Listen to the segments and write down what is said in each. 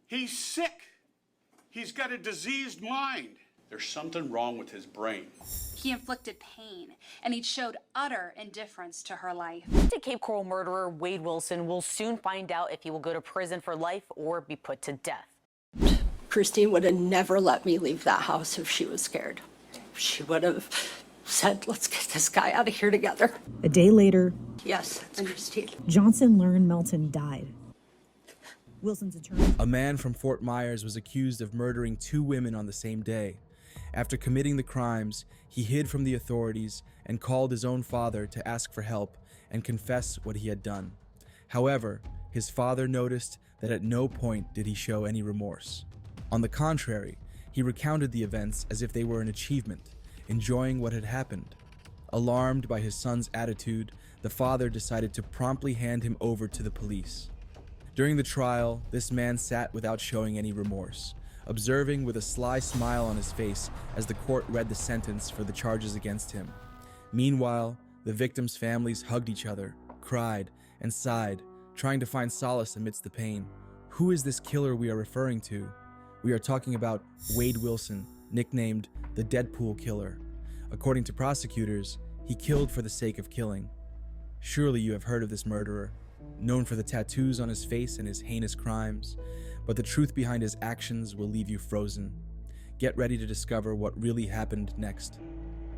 He's sick. He's got a diseased mind. There's something wrong with his brain. He inflicted pain, and he showed utter indifference to her life. The Cape Coral murderer Wade Wilson will soon find out if he will go to prison for life or be put to death. Christine would have never let me leave that house if she was scared. She would have said, let's get this guy out of here together. A day later, yes, it's Christine. Johnson learned Melton died. Wilson's attorney. A man from Fort Myers was accused of murdering 2 women on the same day. After committing the crimes, he hid from the authorities and called his own father to ask for help and confess what he had done. However, his father noticed that at no point did he show any remorse. On the contrary, he recounted the events as if they were an achievement, enjoying what had happened. Alarmed by his son's attitude, the father decided to promptly hand him over to the police. During the trial, this man sat without showing any remorse, observing with a sly smile on his face as the court read the sentence for the charges against him. Meanwhile, the victims' families hugged each other, cried, and sighed, trying to find solace amidst the pain. Who is this killer we are referring to? We are talking about Wade Wilson, nicknamed the Deadpool killer. According to prosecutors, he killed for the sake of killing. Surely you have heard of this murderer, known for the tattoos on his face and his heinous crimes, but the truth behind his actions will leave you frozen. Get ready to discover what really happened next.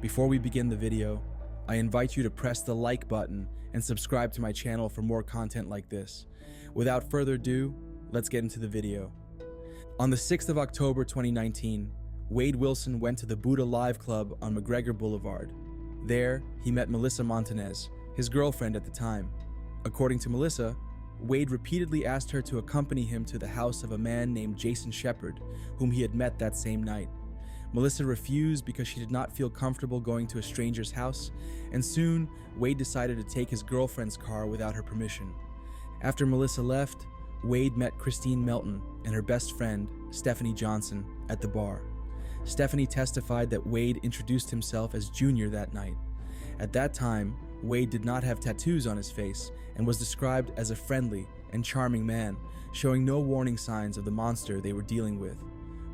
Before we begin the video, I invite you to press the like button and subscribe to my channel for more content like this. Without further ado, let's get into the video. On the 6th of October 2019, Wade Wilson went to the Buddha Live Club on McGregor Boulevard. There, he met Melissa Montanez, his girlfriend at the time. According to Melissa, Wade repeatedly asked her to accompany him to the house of a man named Jason Shepard, whom he had met that same night. Melissa refused because she did not feel comfortable going to a stranger's house, and soon, Wade decided to take his girlfriend's car without her permission. After Melissa left, Wade met Christine Melton and her best friend, Stephanie Johnson, at the bar. Stephanie testified that Wade introduced himself as Junior that night. At that time, Wade did not have tattoos on his face and was described as a friendly and charming man, showing no warning signs of the monster they were dealing with.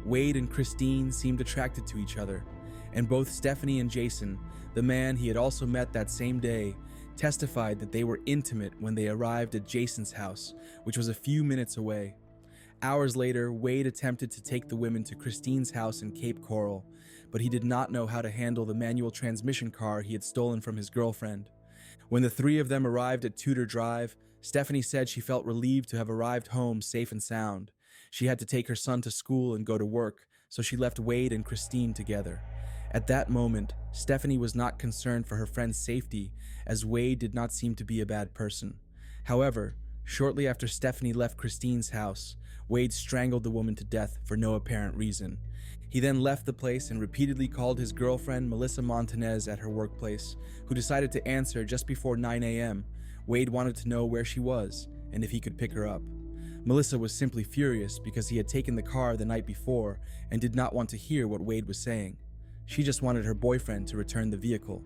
Wade and Christine seemed attracted to each other, and both Stephanie and Jason, the man he had also met that same day, testified that they were intimate when they arrived at Jason's house, which was a few minutes away. Hours later, Wade attempted to take the women to Christine's house in Cape Coral, but he did not know how to handle the manual transmission car he had stolen from his girlfriend. When the 3 of them arrived at Tudor Drive, Stephanie said she felt relieved to have arrived home safe and sound. She had to take her son to school and go to work, so she left Wade and Christine together. At that moment, Stephanie was not concerned for her friend's safety, as Wade did not seem to be a bad person. However, shortly after Stephanie left Christine's house, Wade strangled the woman to death for no apparent reason. He then left the place and repeatedly called his girlfriend Melissa Montanez at her workplace, who decided to answer just before 9 a.m. Wade wanted to know where she was and if he could pick her up. Melissa was simply furious because he had taken the car the night before and did not want to hear what Wade was saying. She just wanted her boyfriend to return the vehicle.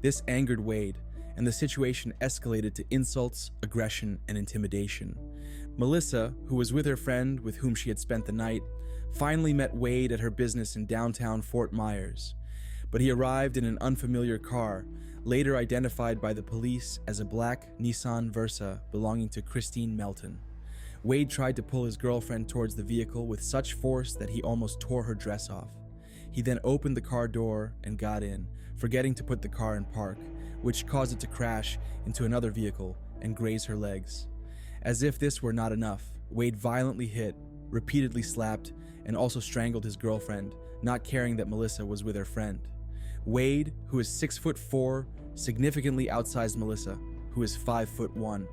This angered Wade, and the situation escalated to insults, aggression, and intimidation. Melissa, who was with her friend with whom she had spent the night, finally met Wade at her business in downtown Fort Myers. But he arrived in an unfamiliar car, later identified by the police as a black Nissan Versa belonging to Christine Melton. Wade tried to pull his girlfriend towards the vehicle with such force that he almost tore her dress off. He then opened the car door and got in, forgetting to put the car in park, which caused it to crash into another vehicle and graze her legs. As if this were not enough, Wade violently hit, repeatedly slapped, and also strangled his girlfriend, not caring that Melissa was with her friend. Wade, who is 6'4", significantly outsized Melissa, who is 5'1".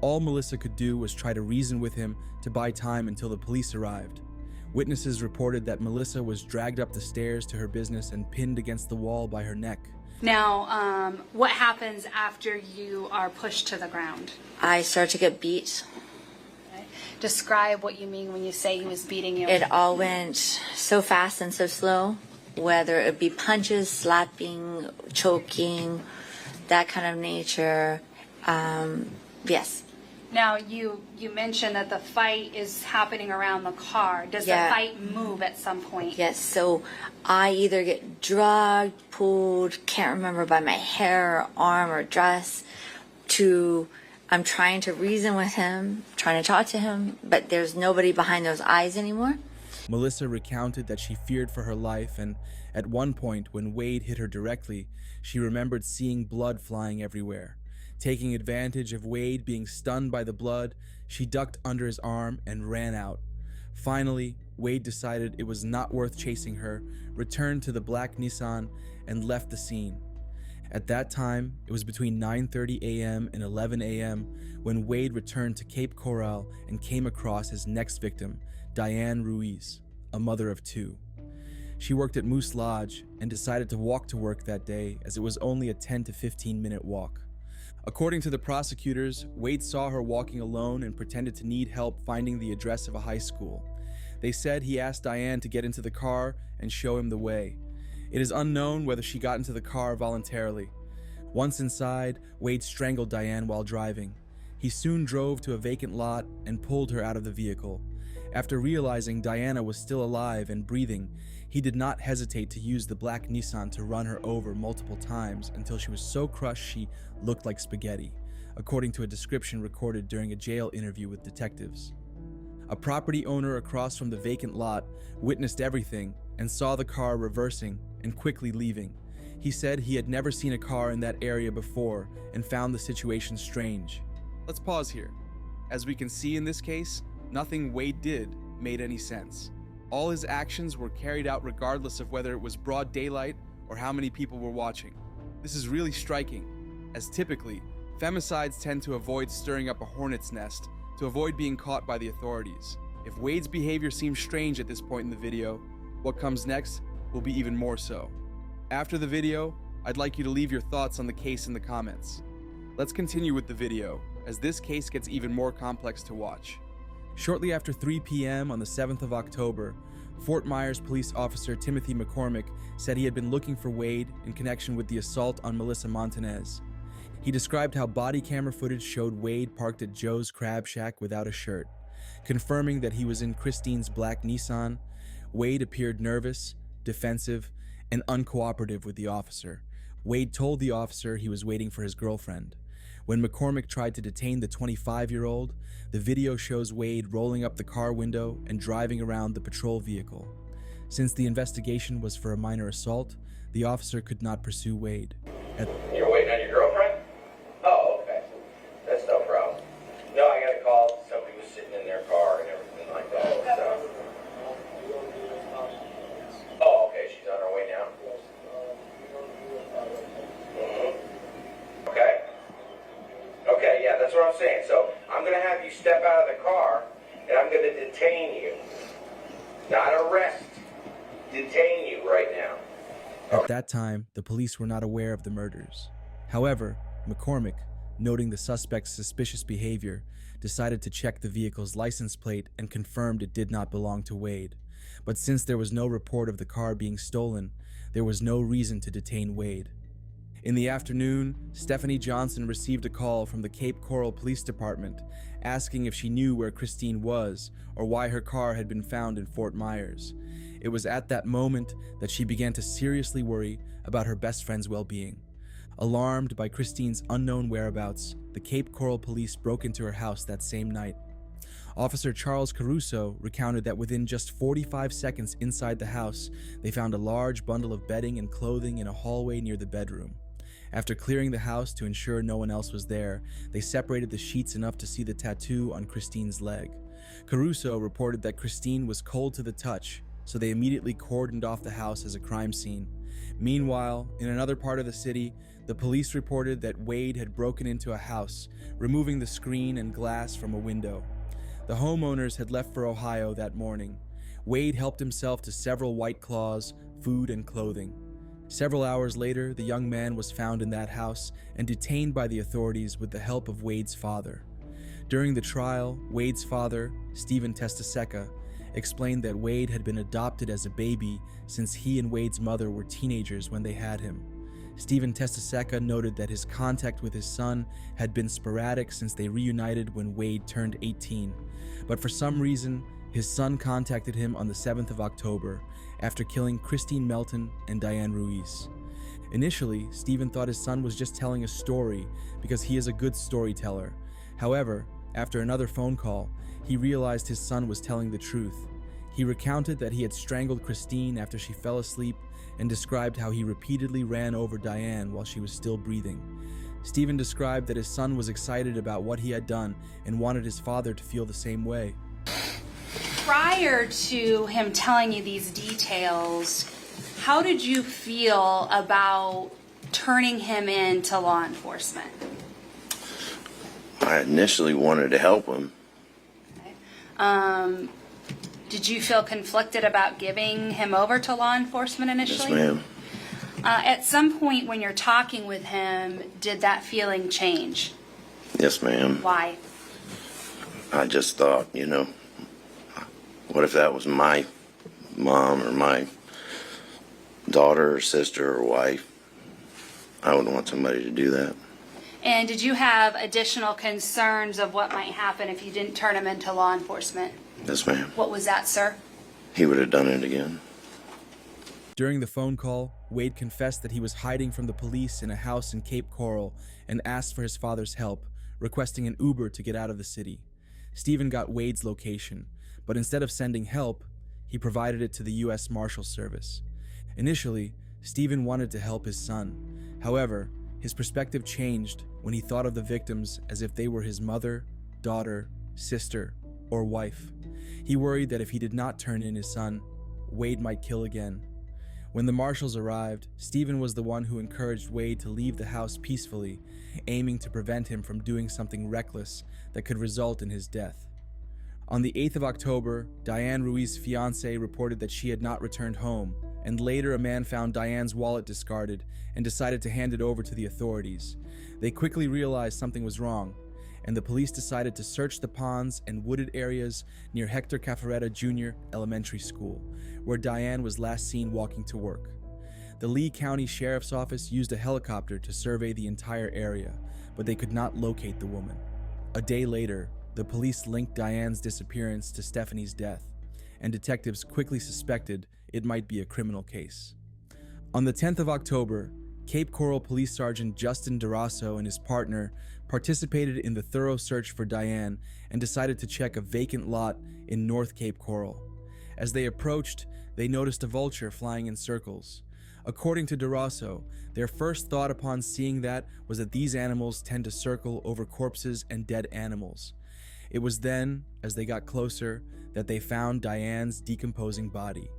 All Melissa could do was try to reason with him to buy time until the police arrived. Witnesses reported that Melissa was dragged up the stairs to her business and pinned against the wall by her neck. Now, what happens after you are pushed to the ground? I start to get beat. Okay. Describe what you mean when you say he was beating you. It all went so fast and so slow, whether it be punches, slapping, choking, that kind of nature. Yes. Now, you mentioned that the fight is happening around the car. Does Yeah. the fight move at some point? Yes, so I either get drugged, pulled, can't remember, by my hair, or arm, or dress, to I'm trying to reason with him, trying to talk to him, but there's nobody behind those eyes anymore. Melissa recounted that she feared for her life, and at one point, when Wade hit her directly, she remembered seeing blood flying everywhere. Taking advantage of Wade being stunned by the blood, she ducked under his arm and ran out. Finally, Wade decided it was not worth chasing her, returned to the black Nissan, and left the scene. At that time, it was between 9:30 a.m. and 11 a.m. when Wade returned to Cape Coral and came across his next victim, Diane Ruiz, a mother of two. She worked at Moose Lodge and decided to walk to work that day, as it was only a 10 to 15-minute walk. According to the prosecutors, Wade saw her walking alone and pretended to need help finding the address of a high school. They said he asked Diane to get into the car and show him the way. It is unknown whether she got into the car voluntarily. Once inside, Wade strangled Diane while driving. He soon drove to a vacant lot and pulled her out of the vehicle. After realizing Diana was still alive and breathing, he did not hesitate to use the black Nissan to run her over multiple times until she was so crushed she looked like spaghetti, according to a description recorded during a jail interview with detectives. A property owner across from the vacant lot witnessed everything and saw the car reversing and quickly leaving. He said he had never seen a car in that area before and found the situation strange. Let's pause here. As we can see in this case, nothing Wade did made any sense. All his actions were carried out regardless of whether it was broad daylight or how many people were watching. This is really striking, as typically, femicides tend to avoid stirring up a hornet's nest to avoid being caught by the authorities. If Wade's behavior seems strange at this point in the video, what comes next will be even more so. After the video, I'd like you to leave your thoughts on the case in the comments. Let's continue with the video, as this case gets even more complex to watch. Shortly after 3 p.m. on the 7th of October, Fort Myers police officer Timothy McCormick said he had been looking for Wade in connection with the assault on Melissa Montanez. He described how body camera footage showed Wade parked at Joe's Crab Shack without a shirt. Confirming that he was in Christine's black Nissan, Wade appeared nervous, defensive, and uncooperative with the officer. Wade told the officer he was waiting for his girlfriend. When McCormick tried to detain the 25-year-old, the video shows Wade rolling up the car window and driving around the patrol vehicle. Since the investigation was for a minor assault, the officer could not pursue Wade. You're waiting on your girlfriend? Oh, okay. That's no problem. No, I got a call. Somebody was sitting in their car and everything like that. So. Oh, okay. She's on her way now. Okay. Okay, yeah, that's what I'm saying. So I'm going to have you step out of the car, and I'm going to detain you. Not arrest. Detain you right now. At that time, the police were not aware of the murders. However, McCormick, noting the suspect's suspicious behavior, decided to check the vehicle's license plate and confirmed it did not belong to Wade. But since there was no report of the car being stolen, there was no reason to detain Wade. In the afternoon, Stephanie Johnson received a call from the Cape Coral Police Department asking if she knew where Christine was or why her car had been found in Fort Myers. It was at that moment that she began to seriously worry about her best friend's well-being. Alarmed by Christine's unknown whereabouts, the Cape Coral police broke into her house that same night. Officer Charles Caruso recounted that within just 45 seconds inside the house, they found a large bundle of bedding and clothing in a hallway near the bedroom. After clearing the house to ensure no one else was there, they separated the sheets enough to see the tattoo on Christine's leg. Caruso reported that Christine was cold to the touch, so they immediately cordoned off the house as a crime scene. Meanwhile, in another part of the city, the police reported that Wade had broken into a house, removing the screen and glass from a window. The homeowners had left for Ohio that morning. Wade helped himself to several White Claws, food, and clothing. Several hours later, the young man was found in that house and detained by the authorities with the help of Wade's father. During the trial, Wade's father, Stephen Testaseca, explained that Wade had been adopted as a baby since he and Wade's mother were teenagers when they had him. Stephen Testaseca noted that his contact with his son had been sporadic since they reunited when Wade turned 18. But for some reason, his son contacted him on the 7th of October after killing Christine Melton and Diane Ruiz. Initially, Stephen thought his son was just telling a story because he is a good storyteller. However, after another phone call, he realized his son was telling the truth. He recounted that he had strangled Christine after she fell asleep and described how he repeatedly ran over Diane while she was still breathing. Stephen described that his son was excited about what he had done and wanted his father to feel the same way. Prior to him telling you these details, how did you feel about turning him in to law enforcement? I initially wanted to help him. Did you feel conflicted about giving him over to law enforcement initially? Yes, ma'am. At some point when you're talking with him, did that feeling change? Yes, ma'am. Why? I just thought, what if that was my mom or my daughter or sister or wife? I wouldn't want somebody to do that. And did you have additional concerns of what might happen if you didn't turn him into law enforcement? Yes, ma'am. What was that, sir? He would have done it again. During the phone call, Wade confessed that he was hiding from the police in a house in Cape Coral and asked for his father's help, requesting an Uber to get out of the city. Stephen got Wade's location, but instead of sending help, he provided it to the U.S. Marshals Service. Initially, Stephen wanted to help his son. However, his perspective changed when he thought of the victims as if they were his mother, daughter, sister, or wife. He worried that if he did not turn in his son, Wade might kill again. When the marshals arrived, Stephen was the one who encouraged Wade to leave the house peacefully, aiming to prevent him from doing something reckless that could result in his death. On the 8th of October, Diane Ruiz's fiancé reported that she had not returned home, and later a man found Diane's wallet discarded and decided to hand it over to the authorities. They quickly realized something was wrong, and the police decided to search the ponds and wooded areas near Hector Caffaretta Jr. Elementary School, where Diane was last seen walking to work. The Lee County Sheriff's Office used a helicopter to survey the entire area, but they could not locate the woman. A day later, the police linked Diane's disappearance to Stephanie's death, and detectives quickly suspected it might be a criminal case. On the 10th of October, Cape Coral Police Sergeant Justin DeRosso and his partner participated in the thorough search for Diane and decided to check a vacant lot in North Cape Coral. As they approached, they noticed a vulture flying in circles. According to DeRosso, their first thought upon seeing that was that these animals tend to circle over corpses and dead animals. It was then, as they got closer, that they found Diane's decomposing body.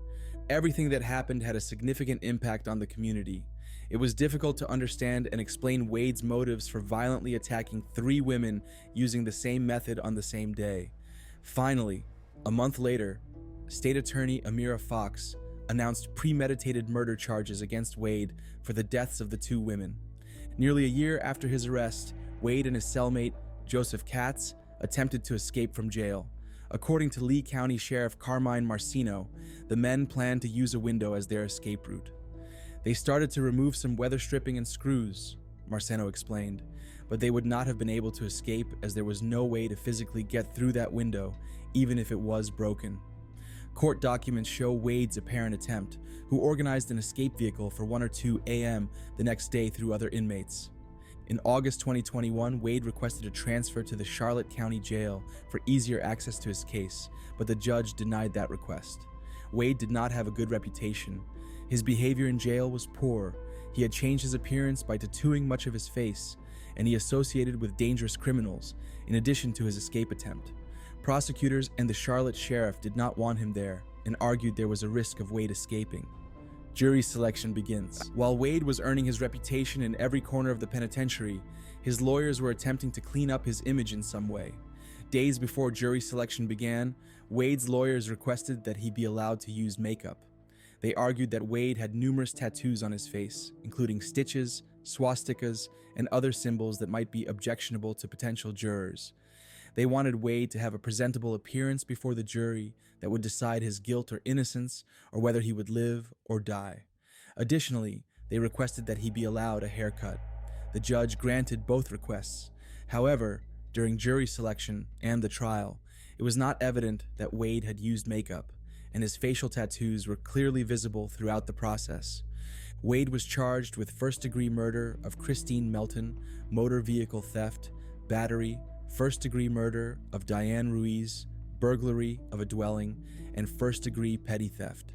Everything that happened had a significant impact on the community. It was difficult to understand and explain Wade's motives for violently attacking 3 women using the same method on the same day. Finally, a month later, State Attorney Amira Fox announced premeditated murder charges against Wade for the deaths of the 2 women. Nearly a year after his arrest, Wade and his cellmate, Joseph Katz, attempted to escape from jail. According to Lee County Sheriff Carmine Marcino, the men planned to use a window as their escape route. They started to remove some weather stripping and screws, Marcino explained, but they would not have been able to escape as there was no way to physically get through that window, even if it was broken. Court documents show Wade's apparent attempt, who organized an escape vehicle for 1 or 2 a.m. the next day through other inmates. In August 2021, Wade requested a transfer to the Charlotte County Jail for easier access to his case, but the judge denied that request. Wade did not have a good reputation. His behavior in jail was poor. He had changed his appearance by tattooing much of his face, and he associated with dangerous criminals, in addition to his escape attempt. Prosecutors and the Charlotte sheriff did not want him there and argued there was a risk of Wade escaping. Jury selection begins. While Wade was earning his reputation in every corner of the penitentiary, his lawyers were attempting to clean up his image in some way. Days before jury selection began, Wade's lawyers requested that he be allowed to use makeup. They argued that Wade had numerous tattoos on his face, including stitches, swastikas, and other symbols that might be objectionable to potential jurors. They wanted Wade to have a presentable appearance before the jury that would decide his guilt or innocence, or whether he would live or die. Additionally, they requested that he be allowed a haircut. The judge granted both requests. However, during jury selection and the trial, it was not evident that Wade had used makeup, and his facial tattoos were clearly visible throughout the process. Wade was charged with first-degree murder of Christine Melton, motor vehicle theft, battery, first-degree murder of Diane Ruiz, burglary of a dwelling, and first-degree petty theft.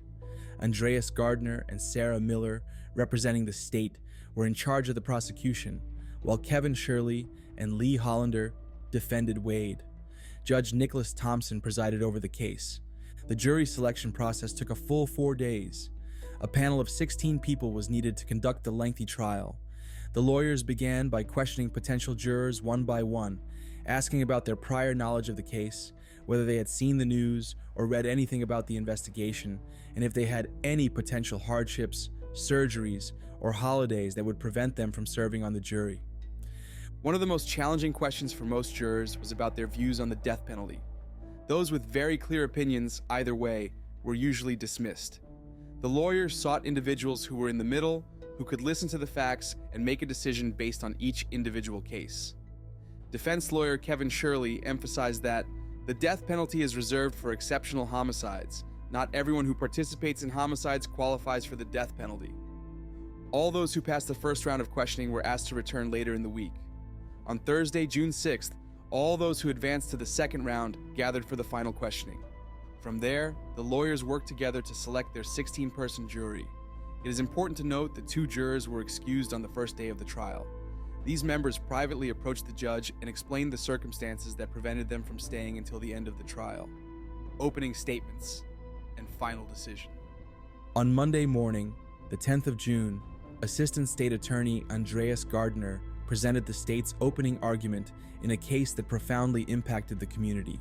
Andreas Gardner and Sarah Miller, representing the state, were in charge of the prosecution, while Kevin Shirley and Lee Hollander defended Wade. Judge Nicholas Thompson presided over the case. The jury selection process took a full 4 days. A panel of 16 people was needed to conduct the lengthy trial. The lawyers began by questioning potential jurors one by one, asking about their prior knowledge of the case, whether they had seen the news or read anything about the investigation, and if they had any potential hardships, surgeries, or holidays that would prevent them from serving on the jury. One of the most challenging questions for most jurors was about their views on the death penalty. Those with very clear opinions either way were usually dismissed. The lawyers sought individuals who were in the middle, who could listen to the facts and make a decision based on each individual case. Defense lawyer Kevin Shirley emphasized that the death penalty is reserved for exceptional homicides. Not everyone who participates in homicides qualifies for the death penalty. All those who passed the first round of questioning were asked to return later in the week. On Thursday, June 6th, all those who advanced to the second round gathered for the final questioning. From there, the lawyers worked together to select their 16-person jury. It is important to note that 2 jurors were excused on the first day of the trial. These members privately approached the judge and explained the circumstances that prevented them from staying until the end of the trial. Opening statements and final decision. On Monday morning, the 10th of June, Assistant State Attorney Andreas Gardner presented the state's opening argument in a case that profoundly impacted the community.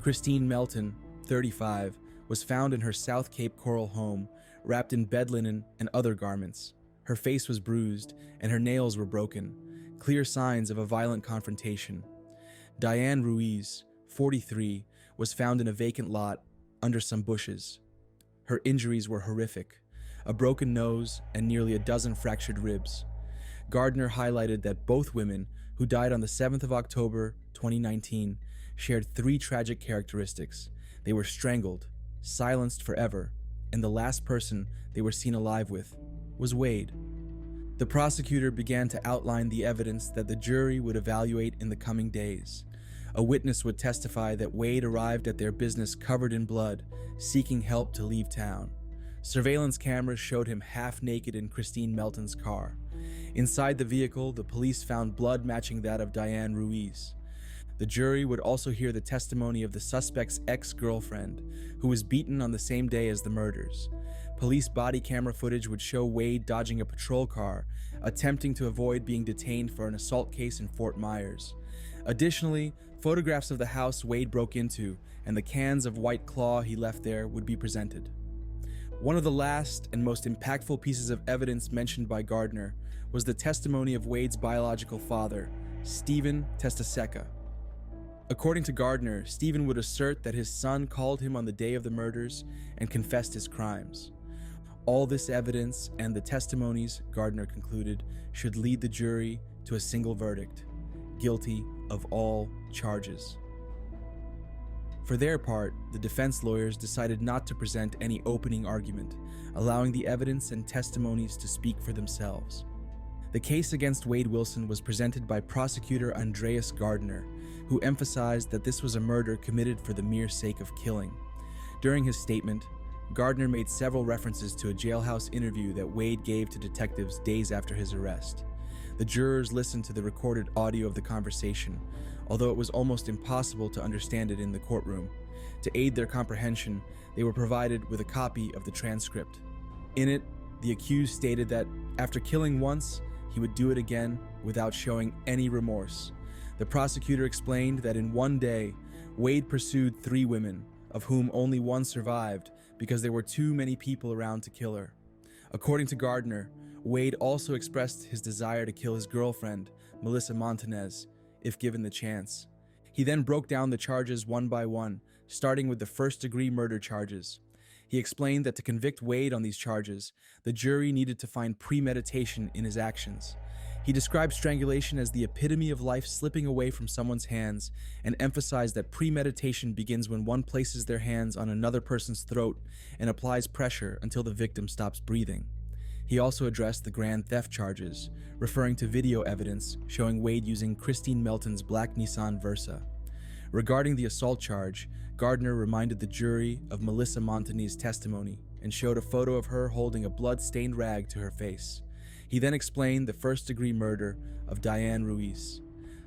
Christine Melton, 35, was found in her South Cape Coral home, wrapped in bed linen and other garments. Her face was bruised, and her nails were broken, clear signs of a violent confrontation. Diane Ruiz, 43, was found in a vacant lot under some bushes. Her injuries were horrific: a broken nose and nearly a dozen fractured ribs. Gardner highlighted that both women, who died on the 7th of October, 2019, shared 3 tragic characteristics. They were strangled, silenced forever, and the last person they were seen alive with was Wade. The prosecutor began to outline the evidence that the jury would evaluate in the coming days. A witness would testify that Wade arrived at their business covered in blood, seeking help to leave town. Surveillance cameras showed him half naked in Christine Melton's car. Inside the vehicle, the police found blood matching that of Diane Ruiz. The jury would also hear the testimony of the suspect's ex-girlfriend, who was beaten on the same day as the murders. Police body camera footage would show Wade dodging a patrol car, attempting to avoid being detained for an assault case in Fort Myers. Additionally, photographs of the house Wade broke into and the cans of White Claw he left there would be presented. One of the last and most impactful pieces of evidence mentioned by Gardner was the testimony of Wade's biological father, Stephen Testaseca. According to Gardner, Stephen would assert that his son called him on the day of the murders and confessed his crimes. All this evidence and the testimonies, Gardner concluded, should lead the jury to a single verdict: guilty of all charges. For their part, the defense lawyers decided not to present any opening argument, allowing the evidence and testimonies to speak for themselves. The case against Wade Wilson was presented by prosecutor Andreas Gardner, who emphasized that this was a murder committed for the mere sake of killing. During his statement, Gardner made several references to a jailhouse interview that Wade gave to detectives days after his arrest. The jurors listened to the recorded audio of the conversation, although it was almost impossible to understand it in the courtroom. To aid their comprehension, they were provided with a copy of the transcript. In it, the accused stated that after killing once, he would do it again without showing any remorse. The prosecutor explained that in one day, Wade pursued 3 women, of whom only one survived because there were too many people around to kill her. According to Gardner, Wade also expressed his desire to kill his girlfriend, Melissa Montanez, if given the chance. He then broke down the charges one by one, starting with the first-degree murder charges. He explained that to convict Wade on these charges, the jury needed to find premeditation in his actions. He described strangulation as the epitome of life slipping away from someone's hands and emphasized that premeditation begins when one places their hands on another person's throat and applies pressure until the victim stops breathing. He also addressed the grand theft charges, referring to video evidence showing Wade using Christine Melton's black Nissan Versa. Regarding the assault charge, Gardner reminded the jury of Melissa Montagn's testimony and showed a photo of her holding a blood-stained rag to her face. He then explained the first-degree murder of Diane Ruiz,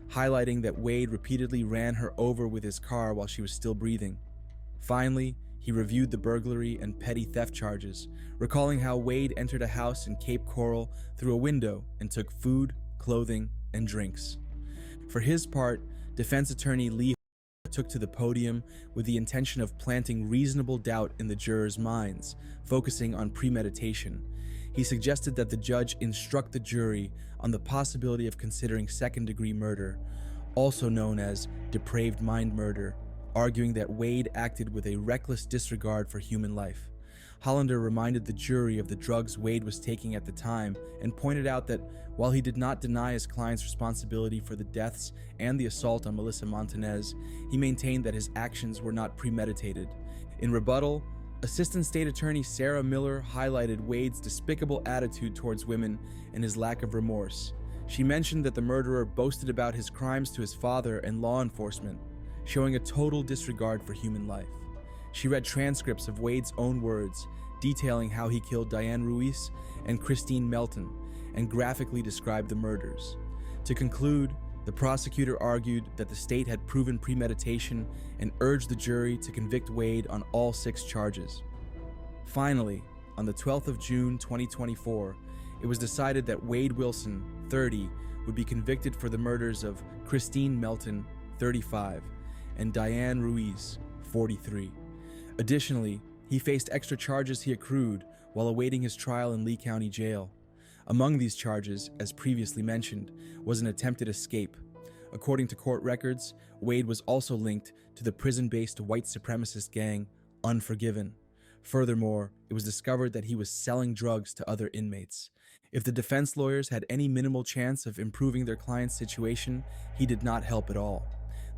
highlighting that Wade repeatedly ran her over with his car while she was still breathing. Finally, he reviewed the burglary and petty theft charges, recalling how Wade entered a house in Cape Coral through a window and took food, clothing, and drinks. For his part, defense attorney Lee took to the podium with the intention of planting reasonable doubt in the jurors' minds, focusing on premeditation. He suggested that the judge instruct the jury on the possibility of considering second-degree murder, also known as depraved mind murder, arguing that Wade acted with a reckless disregard for human life. Hollander reminded the jury of the drugs Wade was taking at the time and pointed out that while he did not deny his client's responsibility for the deaths and the assault on Melissa Montagnez, he maintained that his actions were not premeditated. In rebuttal, Assistant State Attorney Sarah Miller highlighted Wade's despicable attitude towards women and his lack of remorse. She mentioned that the murderer boasted about his crimes to his father and law enforcement, showing a total disregard for human life. She read transcripts of Wade's own words, detailing how he killed Diane Ruiz and Christine Melton, and graphically described the murders. To conclude, the prosecutor argued that the state had proven premeditation and urged the jury to convict Wade on all 6 charges. Finally, on the 12th of June 2024, it was decided that Wade Wilson, 30, would be convicted for the murders of Christine Melton, 35, and Diane Ruiz, 43. Additionally, he faced extra charges he accrued while awaiting his trial in Lee County Jail. Among these charges, as previously mentioned, was an attempted escape. According to court records, Wade was also linked to the prison-based white supremacist gang, Unforgiven. Furthermore, it was discovered that he was selling drugs to other inmates. If the defense lawyers had any minimal chance of improving their client's situation, he did not help at all.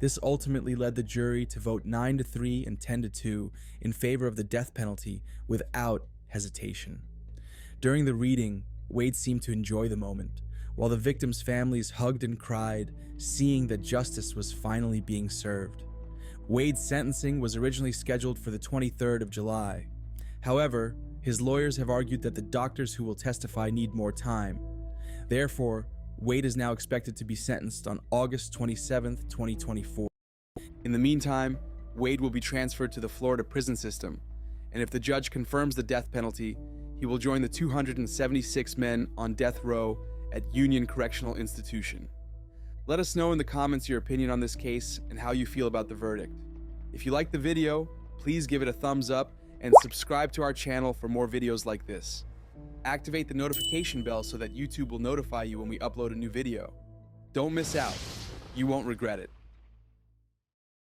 This ultimately led the jury to vote 9-3 and 10-2 in favor of the death penalty without hesitation. During the reading, Wade seemed to enjoy the moment, while the victims' families hugged and cried, seeing that justice was finally being served. Wade's sentencing was originally scheduled for the 23rd of July. However, his lawyers have argued that the doctors who will testify need more time. Therefore, Wade is now expected to be sentenced on August 27, 2024. In the meantime, Wade will be transferred to the Florida prison system, and if the judge confirms the death penalty, he will join the 276 men on death row at Union Correctional Institution. Let us know in the comments your opinion on this case and how you feel about the verdict. If you liked the video, please give it a thumbs up and subscribe to our channel for more videos like this. Activate the notification bell so that YouTube will notify you when we upload a new video. Don't miss out. You won't regret it.